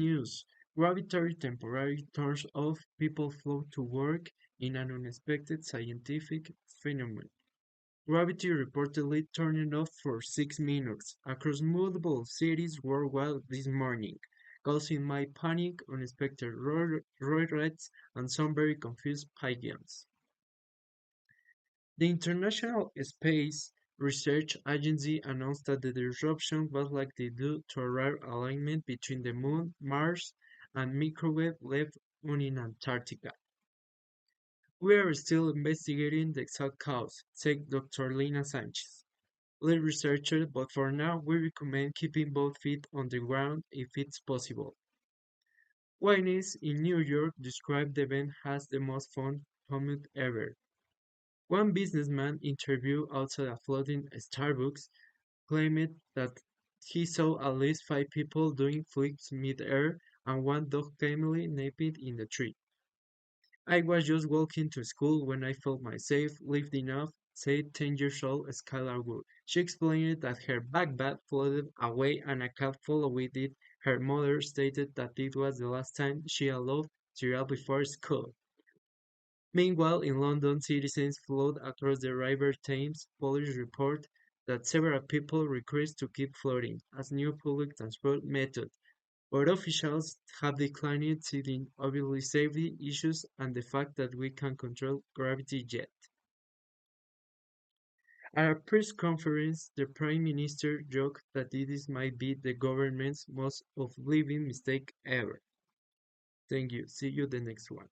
News: Gravity temporarily turns off, people flow to work in an unexpected scientific phenomenon. Gravity reportedly turned off for 6 minutes across multiple cities worldwide this morning, causing my panic, unexpected riots, and some very confused pigeons. The International Space Research Agency announced that the disruption was likely due to a rare alignment between the Moon, Mars, and microwave left on in Antarctica. We are still investigating the exact cause, said Dr. Lina Sanchez, lead researcher, but for now we recommend keeping both feet on the ground if it's possible. Witness in New York described the event as the most fun commute ever. One businessman interviewed outside a flooding Starbucks claimed that he saw at least 5 people doing flips mid-air and one dog family napping in the tree. I was just walking to school when I felt myself lifting off, said 10-year-old Skylar Wood. She explained that her backpack floated away and a cat followed it. Her mother stated that it was the last time she allowed cereal before school. Meanwhile, in London, citizens flowed across the River Thames. Police report that several people request to keep floating as new public transport method, but officials have declined citing obviously safety issues and the fact that we can control gravity yet. At a press conference, the Prime Minister joked that this might be the government's most oblivious mistake ever. Thank you. See you the next one.